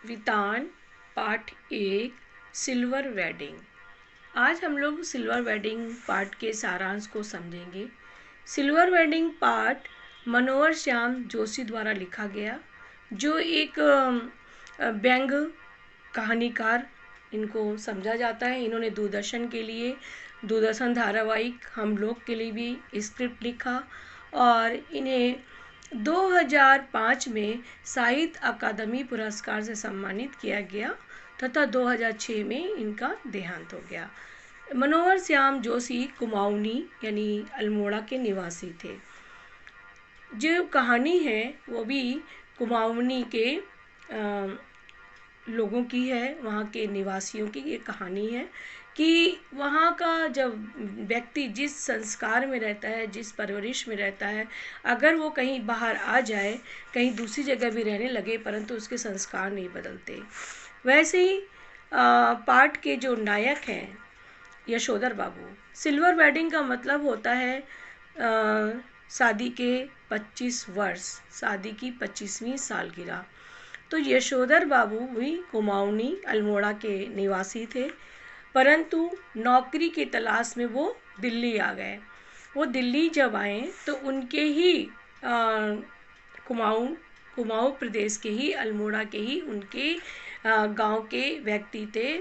वितान part 1 silver wedding. आज हम लोग सिल्वर वेडिंग पार्ट के सारांश को समझेंगे। सिल्वर वेडिंग पार्ट मनोहर श्याम जोशी द्वारा लिखा गया, जो एक व्यंग कहानीकार इनको समझा जाता है। इन्होंने दूरदर्शन के लिए, दूरदर्शन धारावाहिक हम लोग के लिए भी स्क्रिप्ट लिखा और इन्हें 2005 में साहित्य अकादमी पुरस्कार से सम्मानित किया गया तथा 2006 में इनका देहांत हो गया। मनोहर श्याम जोशी कुमाऊनी यानी अल्मोड़ा के निवासी थे। जो कहानी है वो भी कुमाऊनी के लोगों की है, वहाँ के निवासियों की ये कहानी है कि वहाँ का जब व्यक्ति जिस संस्कार में रहता है, जिस परवरिश में रहता है, अगर वो कहीं बाहर आ जाए, कहीं दूसरी जगह भी रहने लगे, परंतु उसके संस्कार नहीं बदलते। वैसे ही पाठ के जो नायक हैं यशोधर बाबू, सिल्वर वेडिंग का मतलब होता है शादी के 25 वर्ष, शादी की 25वीं सालगिरह। तो यशोधर बाबू भी कुमाऊनी अल्मोड़ा के निवासी थे, परंतु नौकरी की तलाश में वो दिल्ली आ गए। वो दिल्ली जब आए तो उनके ही कुमाऊं प्रदेश के ही, अल्मोड़ा के ही उनके गांव के व्यक्ति थे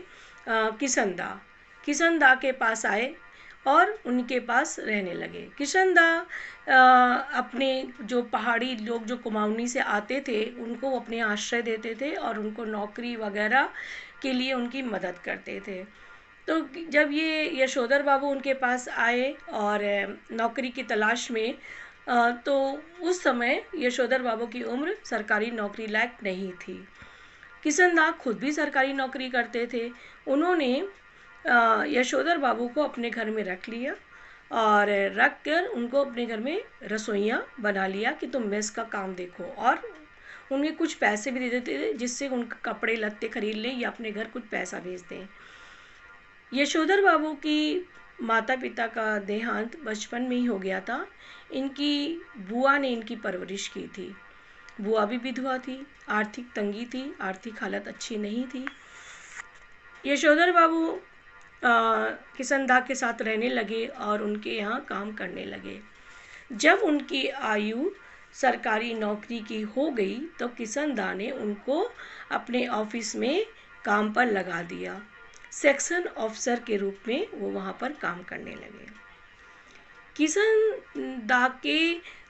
किशन दा के पास आए और उनके पास रहने लगे। किशन दा अपने जो पहाड़ी लोग जो कुमाऊनी से आते थे उनको अपने आश्रय देते थे और उनको नौकरी वगैरह के लिए उनकी मदद करते थे। तो जब ये यशोधर बाबू उनके पास आए और नौकरी की तलाश में, तो उस समय यशोधर बाबू की उम्र सरकारी नौकरी लायक नहीं थी। किशन दा खुद भी सरकारी नौकरी करते थे। उन्होंने यशोधर बाबू को अपने घर में रख लिया और रख कर उनको अपने घर में रसोइयाँ बना लिया कि तुम मेस का काम देखो, और उन्हें कुछ पैसे भी दे देते थे जिससे उनके कपड़े लत्ते खरीद लें या अपने घर कुछ पैसा भेज दें। यशोधर बाबू की माता पिता का देहांत बचपन में ही हो गया था। इनकी बुआ ने इनकी परवरिश की थी। बुआ भी विधवा थी, आर्थिक तंगी थी, आर्थिक हालत अच्छी नहीं थी। यशोधर बाबू किशन दा के साथ रहने लगे और उनके यहाँ काम करने लगे। जब उनकी आयु सरकारी नौकरी की हो गई तो किशन दा ने उनको अपने ऑफिस में काम पर लगा दिया। सेक्शन ऑफिसर के रूप में वो वहाँ पर काम करने लगे। किशन दा के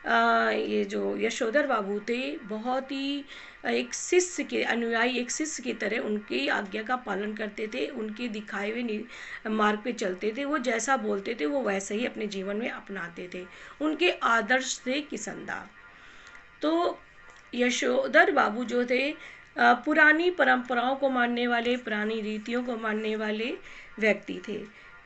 ये जो यशोधर बाबू थे, बहुत ही एक शिष्य के अनुयायी, एक शिष्य की तरह उनकी आज्ञा का पालन करते थे, उनके दिखाए हुए मार्ग पे चलते थे। वो जैसा बोलते थे वो वैसे ही अपने जीवन में अपनाते थे। उनके आदर्श थे किशन दा। तो यशोधर बाबू जो थे पुरानी परंपराओं को मानने वाले, पुरानी रीतियों को मानने वाले व्यक्ति थे।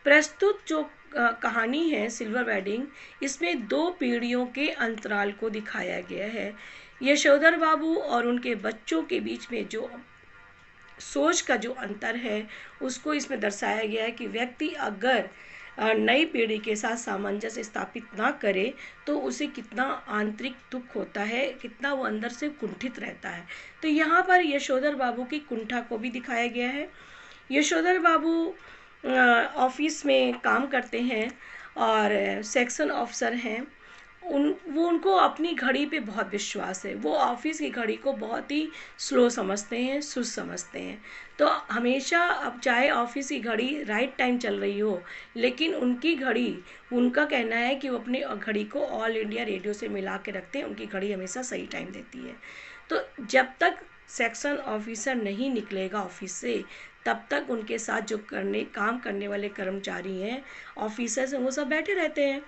प्रस्तुत जो कहानी है सिल्वर वेडिंग, इसमें 2 पीढ़ियों के अंतराल को दिखाया गया है। यशोधर बाबू और उनके बच्चों के बीच में जो सोच का जो अंतर है उसको इसमें दर्शाया गया है कि व्यक्ति अगर नई पीढ़ी के साथ सामंजस्य स्थापित ना करे तो उसे कितना आंतरिक दुख होता है, कितना वो अंदर से कुंठित रहता है। तो यहाँ पर यशोधर बाबू की कुंठा को भी दिखाया गया है। यशोधर बाबू ऑफिस में काम करते हैं और सेक्शन ऑफिसर हैं। उनको अपनी घड़ी पे बहुत विश्वास है। वो ऑफिस की घड़ी को बहुत ही स्लो समझते हैं, सुस्त समझते हैं। तो हमेशा, अब चाहे ऑफिस की घड़ी राइट टाइम चल रही हो, लेकिन उनकी घड़ी, उनका कहना है कि वो अपनी घड़ी को ऑल इंडिया रेडियो से मिला के रखते हैं, उनकी घड़ी हमेशा सही टाइम देती है। तो जब तक सेक्शन ऑफिसर नहीं निकलेगा ऑफिस से, तब तक उनके साथ जो काम करने वाले कर्मचारी हैं, ऑफिसर्स हैं, वो सब बैठे रहते हैं।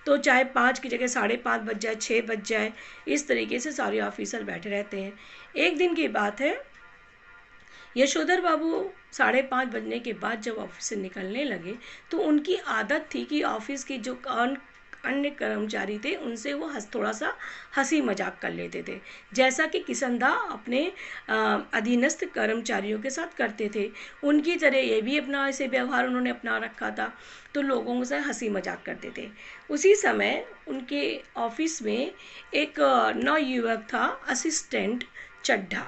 तो चाहे 5 की जगह 5:30 बज जाए, 6 बज जाए, इस तरीके से सारे ऑफिसर बैठे रहते हैं। एक दिन की बात है, यशोधर बाबू 5:30 बजने के बाद जब ऑफिस से निकलने लगे तो उनकी आदत थी कि ऑफिस की जो अन्य कर्मचारी थे उनसे वो थोड़ा सा हंसी मजाक कर लेते थे, जैसा कि किशन दा अपने अधीनस्थ कर्मचारियों के साथ करते थे। उनकी तरह ये भी अपना ऐसे व्यवहार उन्होंने अपना रखा था, तो लोगों से हंसी मजाक करते थे। उसी समय उनके ऑफिस में एक नवयुवक था, असिस्टेंट चड्ढा।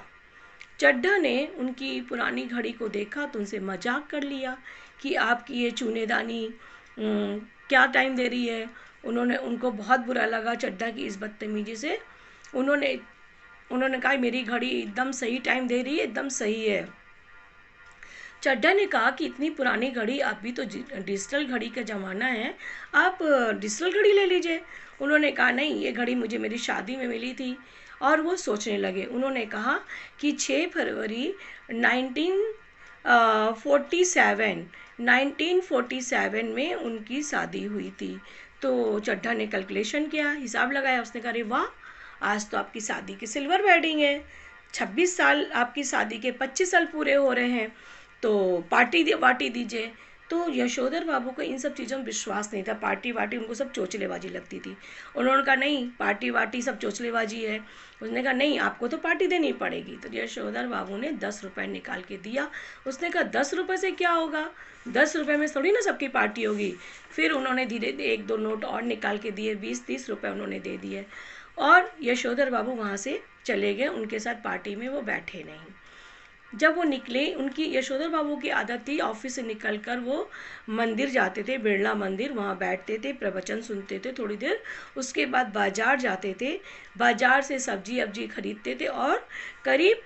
चड्ढा ने उनकी पुरानी घड़ी को देखा तो उनसे मजाक कर लिया कि आपकी ये चूनेदानी क्या टाइम दे रही है। उनको बहुत बुरा लगा चड्ढा की इस बदतमीजी से। उन्होंने कहा मेरी घड़ी एकदम सही टाइम दे रही है, एकदम सही है। चड्ढा ने कहा कि इतनी पुरानी घड़ी, अभी तो डिजिटल घड़ी का ज़माना है, आप डिजिटल घड़ी ले लीजिए। उन्होंने कहा नहीं, ये घड़ी मुझे मेरी शादी में मिली थी। और वो सोचने लगे। उन्होंने कहा कि 6 फरवरी 1947 में उनकी शादी हुई थी। तो चड्ढा ने कैलकुलेशन किया, हिसाब लगाया। उसने कहा अरे वाह, आज तो आपकी शादी की सिल्वर वेडिंग है, 26 साल आपकी शादी के 25 साल पूरे हो रहे हैं, तो पार्टी दीजिए। तो यशोधर बाबू को इन सब चीज़ों में विश्वास नहीं था। पार्टी वार्टी उनको सब चोचलेबाजी लगती थी। उन्होंने कहा नहीं, पार्टी वार्टी सब चोचलेबाजी है। उसने कहा नहीं, आपको तो पार्टी देनी पड़ेगी। तो यशोधर बाबू ने 10 रुपये निकाल के दिया। उसने कहा 10 रुपये से क्या होगा, 10 रुपये में थोड़ी ना सबकी पार्टी होगी। फिर उन्होंने धीरे धीरे 1-2 नोट और निकाल के दिए, 20-30 रुपये उन्होंने दे दिए। और यशोधर बाबू वहाँ से चले गए। उनके साथ पार्टी में वो बैठे नहीं। जब वो निकले, उनकी यशोधर बाबू की आदत थी ऑफिस से निकलकर वो मंदिर जाते थे, बिरला मंदिर, वहाँ बैठते थे, प्रवचन सुनते थे थोड़ी देर। उसके बाद बाजार जाते थे, बाजार से सब्जी अब्जी खरीदते थे और करीब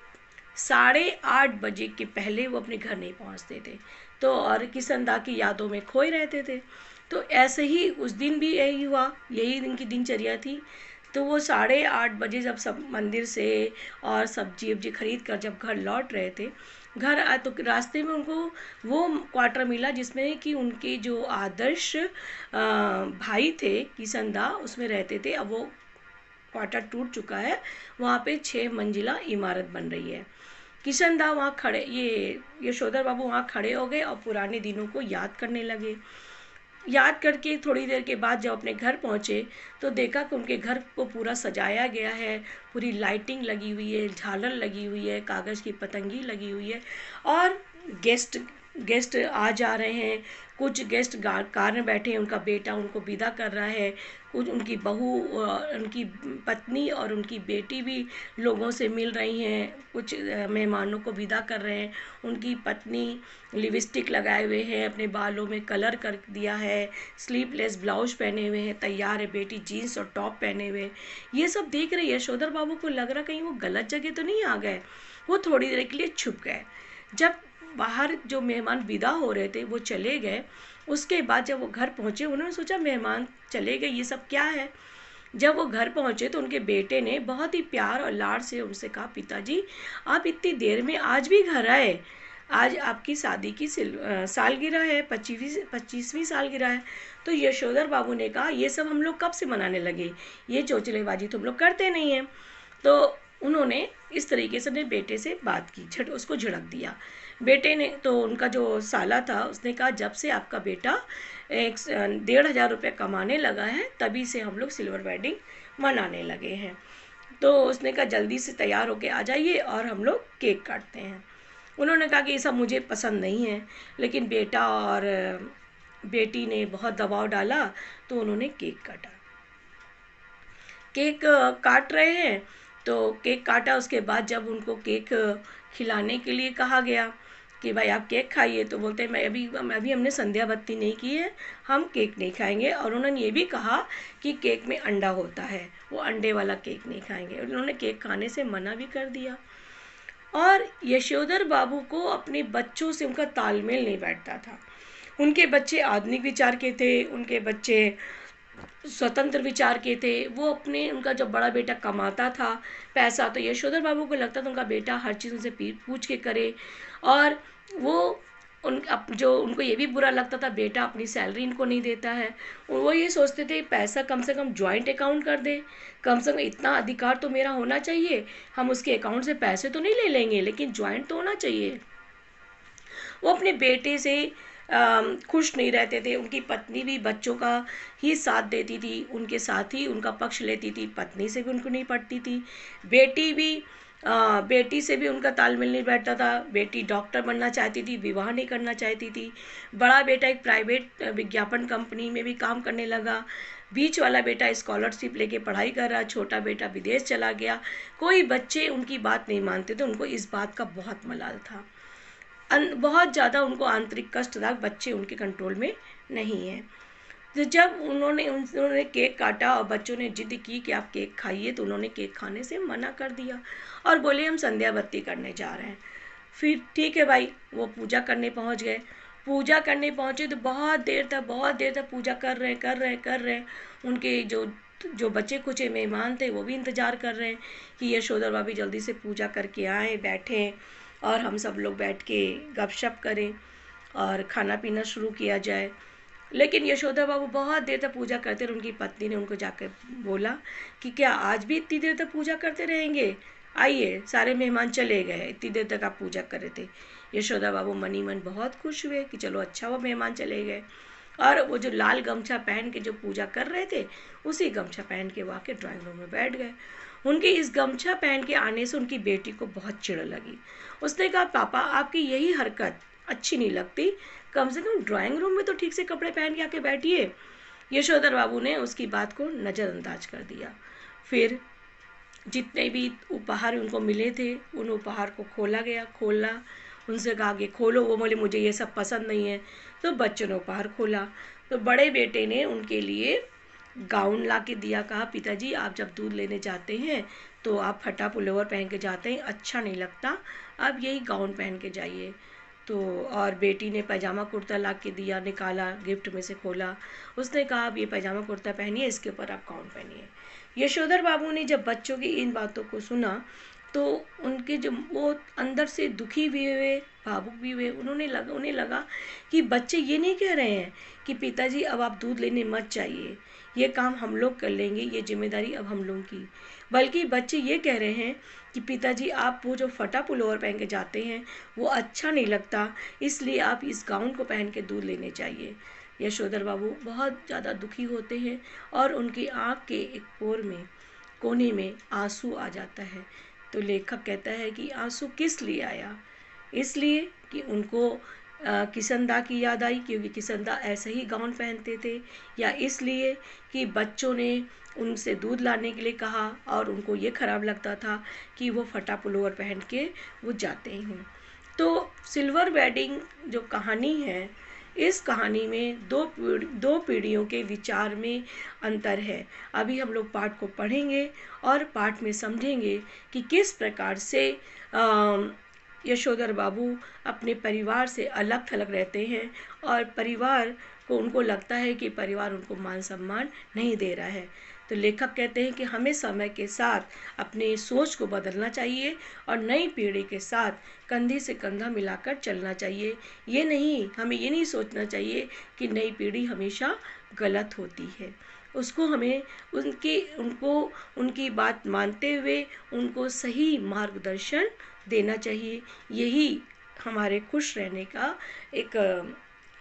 8:30 बजे के पहले वो अपने घर नहीं पहुँचते थे। तो और किसनदा की यादों में खोए रहते थे। तो ऐसे ही उस दिन भी यही हुआ, यही इनकी दिनचर्या थी। तो वो 8:30 बजे जब सब मंदिर से और सब्जी वब्जी खरीद कर जब घर लौट रहे थे, घर आए तो रास्ते में उनको वो क्वार्टर मिला जिसमें कि उनके जो आदर्श भाई थे किसनदा उसमें रहते थे। अब वो क्वार्टर टूट चुका है, वहाँ पे 6 मंजिला इमारत बन रही है। किशनदा वहाँ खड़े, ये यशोधर बाबू वहाँ खड़े हो गए और पुराने दिनों को याद करने लगे। याद करके थोड़ी देर के बाद जब अपने घर पहुँचे तो देखा कि उनके घर को पूरा सजाया गया है, पूरी लाइटिंग लगी हुई है, झालर लगी हुई है, कागज़ की पतंगी लगी हुई है और गेस्ट आ जा रहे हैं। कुछ गेस्ट कार में बैठे हैं, उनका बेटा उनको विदा कर रहा है। कुछ उनकी बहू, उनकी पत्नी और उनकी बेटी भी लोगों से मिल रही हैं, कुछ मेहमानों को विदा कर रहे हैं। उनकी पत्नी लिपस्टिक लगाए हुए हैं, अपने बालों में कलर कर दिया है, स्लीवलेस ब्लाउज पहने हुए हैं, तैयार है। बेटी जीन्स और टॉप पहने हुए। ये सब देख रहे यशोधर बाबू को लग रहा कहीं वो गलत जगह तो नहीं आ गए। वो थोड़ी देर के लिए छुप गए। जब बाहर जो मेहमान विदा हो रहे थे वो चले गए, उसके बाद जब वो घर पहुँचे उन्होंने सोचा मेहमान चले गए, ये सब क्या है। जब वो घर पहुँचे तो उनके बेटे ने बहुत ही प्यार और लाड से उनसे कहा, पिताजी आप इतनी देर में आज भी घर आए, आज आपकी शादी की सालगिरह है, 25वीं सालगिरह है। तो यशोधर बाबू ने कहा ये सब हम लोग कब से मनाने लगे, ये चोचलेबाजी तो हम लोग करते नहीं हैं। तो उन्होंने इस तरीके से अपने बेटे से बात की, उसको झिड़क दिया। बेटे ने तो उनका जो साला था उसने कहा जब से आपका बेटा 1,500 रुपये कमाने लगा है तभी से हम लोग सिल्वर वेडिंग मनाने लगे हैं। तो उसने कहा जल्दी से तैयार होके आ जाइए और हम लोग केक काटते हैं। उन्होंने कहा कि ये सब मुझे पसंद नहीं है, लेकिन बेटा और बेटी ने बहुत दबाव डाला तो उन्होंने केक काटा। केक काट रहे हैं तो केक काटा, उसके बाद जब उनको केक खिलाने के लिए कहा गया कि भाई आप केक खाइए, तो बोलते हैं मैं अभी हमने संध्या बत्ती नहीं की है, हम केक नहीं खाएंगे। और उन्होंने ये भी कहा कि केक में अंडा होता है, वो अंडे वाला केक नहीं खाएंगे। उन्होंने केक खाने से मना भी कर दिया। और यशोधर बाबू को अपने बच्चों से उनका तालमेल नहीं बैठता था। उनके बच्चे आधुनिक विचार के थे, उनके बच्चे स्वतंत्र विचार के थे। वो उनका जब बड़ा बेटा कमाता था पैसा तो यशोधर बाबू को लगता था उनका बेटा हर चीज़ उनसे पूछ के करे। और वो जो उनको ये भी बुरा लगता था बेटा अपनी सैलरी इनको नहीं देता है। वो ये सोचते थे पैसा कम से कम जॉइंट अकाउंट कर दे, कम से कम इतना अधिकार तो मेरा होना चाहिए, हम उसके अकाउंट से पैसे तो नहीं ले लेंगे लेकिन जॉइंट तो होना चाहिए। वो अपने बेटे से खुश नहीं रहते थे। उनकी पत्नी भी बच्चों का ही साथ देती थी, उनके साथ ही उनका पक्ष लेती थी, पत्नी से भी उनको नहीं पटती थी। बेटी से भी उनका तालमेल नहीं बैठता था। बेटी डॉक्टर बनना चाहती थी, विवाह नहीं करना चाहती थी। बड़ा बेटा एक प्राइवेट विज्ञापन कंपनी में भी काम करने लगा। बीच वाला बेटा स्कॉलरशिप लेके पढ़ाई कर रहा, छोटा बेटा विदेश चला गया। कोई बच्चे उनकी बात नहीं मानते थे, उनको इस बात का बहुत मलाल था, बहुत ज़्यादा उनको आंतरिक कष्ट था, बच्चे उनके कंट्रोल में नहीं हैं। तो जब उन्होंने केक काटा और बच्चों ने जिद की कि आप केक खाइए, तो उन्होंने केक खाने से मना कर दिया और बोले हम संध्या बत्ती करने जा रहे हैं। फिर ठीक है भाई, वो पूजा करने पहुंच गए। पूजा करने पहुंचे तो बहुत देर तक पूजा कर रहे हैं। उनके जो बच्चे कुचे मेहमान थे वो भी इंतज़ार कर रहे हैं कि यशोदा भाभी जल्दी से पूजा करके आएँ, बैठें और हम सब लोग बैठ के गपशप करें और खाना पीना शुरू किया जाए। लेकिन यशोदा बाबू बहुत देर तक पूजा करते रहे। उनकी पत्नी ने उनको जाकर बोला कि क्या आज भी इतनी देर तक पूजा करते रहेंगे? आइए, सारे मेहमान चले गए, इतनी देर तक आप पूजा कर रहे थे। यशोदा बाबू मन ही मन बहुत खुश हुए कि चलो अच्छा वो मेहमान चले गए। और वो जो लाल गमछा पहन के जो पूजा कर रहे थे, उसी गमछा पहन के वो आके ड्राइंग रूम में बैठ गए। उनके इस गमछा पहन के आने से उनकी बेटी को बहुत चिढ़ लगी। उसने कहा, पापा आपकी यही हरकत अच्छी नहीं लगती, कम से कम ड्राइंग रूम में तो ठीक से कपड़े पहन के आके बैठिए। यशोधर बाबू ने उसकी बात को नज़रअंदाज कर दिया। फिर जितने भी उपहार उनको मिले थे, उन उपहार को खोला। उनसे कहा कि खोलो, वो बोले मुझे ये सब पसंद नहीं है। तो बच्चों ने उपहार खोला। तो बड़े बेटे ने उनके लिए गाउन ला के दिया। कहा, पिताजी आप जब दूध लेने जाते हैं तो आप फटा पुलोवर पहन के जाते हैं, अच्छा नहीं लगता, आप यही गाउन पहन के जाइए। तो और बेटी ने पैजामा कुर्ता ला के दिया, निकाला, गिफ्ट में से खोला। उसने कहा, आप ये पैजामा कुर्ता पहनिए, इसके ऊपर आप गाउन पहनिए। यशोधर बाबू ने जब बच्चों की इन बातों को सुना तो उनके जो वो अंदर से दुखी भी हुए, भावुक भी हुए। उन्हें लगा कि बच्चे ये नहीं कह रहे हैं कि पिताजी अब आप दूध लेने मत जाइए, ये काम हम लोग कर लेंगे, ये जिम्मेदारी अब हम लोगों की, बल्कि बच्चे ये कह रहे हैं कि पिताजी आप वो जो फटा पुलोवर पहन के जाते हैं वो अच्छा नहीं लगता, इसलिए आप इस गाउन को पहन के दूध लेने चाहिए। यशोधर बाबू बहुत ज़्यादा दुखी होते हैं और उनकी आँख के एक कोने में आंसू आ जाता है। तो लेखक कहता है कि आंसू किस लिए आया? इसलिए कि उनको किसनदा की याद आई, क्योंकि किसनदा ऐसे ही गाउन पहनते थे, या इसलिए कि बच्चों ने उनसे दूध लाने के लिए कहा और उनको ये ख़राब लगता था कि वो फटा पुलोवर पहन के वो जाते हैं। तो सिल्वर वेडिंग जो कहानी है, इस कहानी में दो पीढ़ियों के विचार में अंतर है। अभी हम लोग पाठ को पढ़ेंगे और पाठ में समझेंगे कि किस प्रकार से यशोधर बाबू अपने परिवार से अलग थलग रहते हैं और परिवार को उनको लगता है कि परिवार उनको मान सम्मान नहीं दे रहा है। तो लेखक कहते हैं कि हमें समय के साथ अपनी सोच को बदलना चाहिए और नई पीढ़ी के साथ कंधे से कंधा मिलाकर चलना चाहिए। हमें ये नहीं सोचना चाहिए कि नई पीढ़ी हमेशा गलत होती है। उसको हमें उनकी बात मानते हुए उनको सही मार्गदर्शन देना चाहिए। यही हमारे खुश रहने का एक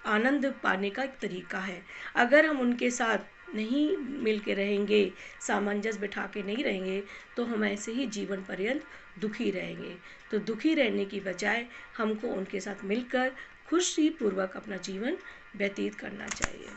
आनंद पाने का एक तरीका है। अगर हम उनके साथ नहीं मिल के रहेंगे, सामंजस्य बिठा के नहीं रहेंगे, तो हम ऐसे ही जीवन पर्यंत दुखी रहेंगे। तो दुखी रहने की बजाय हमको उनके साथ मिलकर खुशी पूर्वक अपना जीवन व्यतीत करना चाहिए।